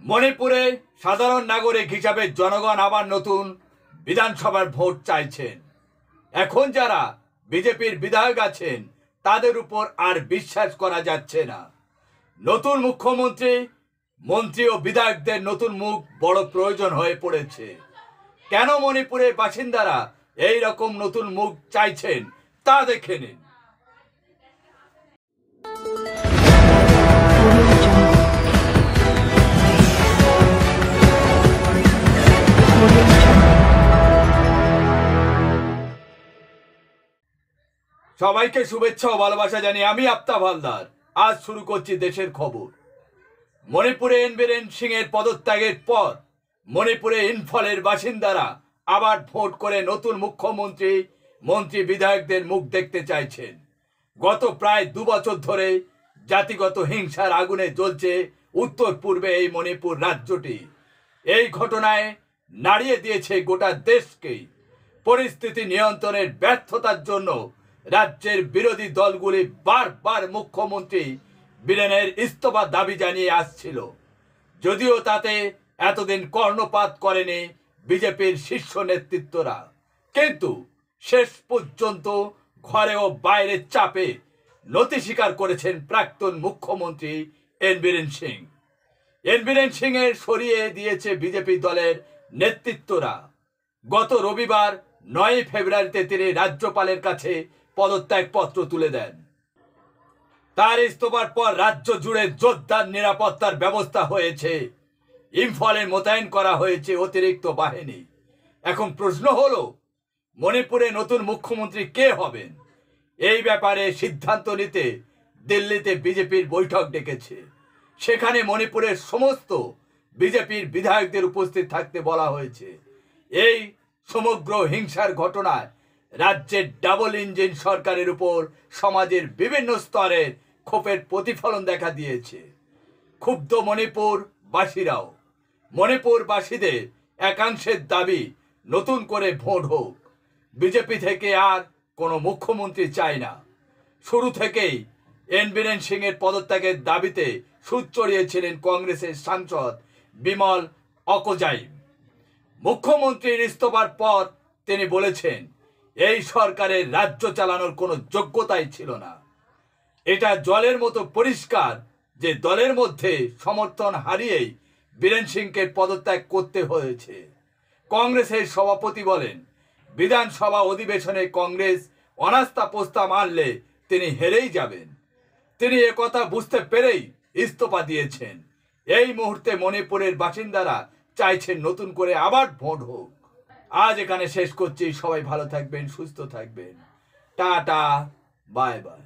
মণিপুরে সাধারণ নাগরিক হিসাবে জনগণ আবার নতুন বিধানসভার ভোট চাইছেন। এখন যারা বিজেপির বিধায়ক আছেন তাদের উপর আর বিশ্বাস করা যাচ্ছে না। নতুন মুখ্যমন্ত্রী, মন্ত্রী ও বিধায়কদের নতুন মুখ বড় প্রয়োজন হয়ে পড়েছে। কেন মণিপুরের বাসিন্দারা এই রকম নতুন মুখ চাইছেন তা দেখে নিন। সবাইকে শুভেচ্ছা ও ভালোবাসা জানিয়ে আমি আফতাব হালদার আজ শুরু করছি দেশের খবর। মণিপুরে এন বীরেন সিং এর পদত্যাগের পর মণিপুরে ইম্ফলের বাসিন্দারা আবার ভোট করে নতুন মুখ্যমন্ত্রী, মন্ত্রী, বিধায়কদের মুখ দেখতে চাইছেন। গত প্রায় 2 বছর ধরে জাতিগত হিংসার আগুনে জ্বলছে উত্তর পূর্বে এই মণিপুর রাজ্যটি। এই ঘটনায় নাড়িয়ে দিয়েছে গোটা দেশকেই। পরিস্থিতি নিয়ন্ত্রণের ব্যর্থতার জন্য রাজ্যের বিরোধী দলগুলি বারবার মুখ্যমন্ত্রী বীরেনের ইস্তফা দাবি জানিয়ে আসছিল, যদিও তাতে এতদিন কর্ণপাত করেনি বিজেপির শীর্ষ নেতৃত্বরা। কিন্তু শেষ পর্যন্ত ঘরে ও বাইরের চাপে নতি স্বীকার করেছেন প্রাক্তন মুখ্যমন্ত্রী এন বীরেন সিং। এন বীরেন সিং এর সরিয়ে দিয়েছে বিজেপি দলের নেতৃত্বরা। গত রবিবার 9 ফেব্রুয়ারিতে তিনি রাজ্যপালের কাছে পদত্যাগ পত্র তুলে দেন। তার ইস্তফার পর রাজ্য জুড়ে জোরদার নিরাপত্তার ব্যবস্থা হয়েছে। ইম্ফলে মোতায়েন করা হয়েছে অতিরিক্ত বাহিনী। এখন প্রশ্ন হলো, মণিপুরে নতুন মুখ্যমন্ত্রী কে হবেন? এই ব্যাপারে সিদ্ধান্ত নিতে দিল্লিতে বিজেপির বৈঠক ডেকেছে। সেখানে মণিপুরের সমস্ত বিজেপির বিধায়কদের উপস্থিত থাকতে বলা হয়েছে। এই সমগ্র হিংসার ঘটনায় রাজ্যের ডাবল ইঞ্জিন সরকারের উপর সমাজের বিভিন্ন স্তরে ক্ষোভের প্রতিফলন দেখা দিয়েছে। ক্ষুব্ধ মণিপুরবাসীরাও। মণিপুরবাসীদের একাংশের দাবি নতুন করে ভোট হোক। বিজেপি থেকে আর কোনো মুখ্যমন্ত্রী চায় না। শুরু থেকেই এন বীরেন সিং এর পদত্যাগের দাবিতে সুর চড়িয়েছিলেন কংগ্রেসের সাংসদ বিমল অকজাই। মুখ্যমন্ত্রীর ইস্তফার পর তিনি বলেছেন, এই সরকারের রাজ্য চালানোর কোনো যোগ্যতাই ছিল না। এটা জলের মতো পরিষ্কার যে দলের মধ্যে সমর্থন হারিয়েই বীরেন সিংকে পদত্যাগ করতে হয়েছে। কংগ্রেসের সভাপতি বলেন, বিধানসভা অধিবেশনে কংগ্রেস অনাস্থা প্রস্তাব আনলে তিনি হেরেই যাবেন। তিনি একথা বুঝতে পেরেই ইস্তফা দিয়েছেন। এই মুহূর্তে মণিপুরের বাসিন্দারা চাইছেন নতুন করে আবার ভোট হোক। আজ এখানে শেষ করছি। সবাই ভালো থাকবেন, সুস্থ থাকবেন। Tata, bye bye.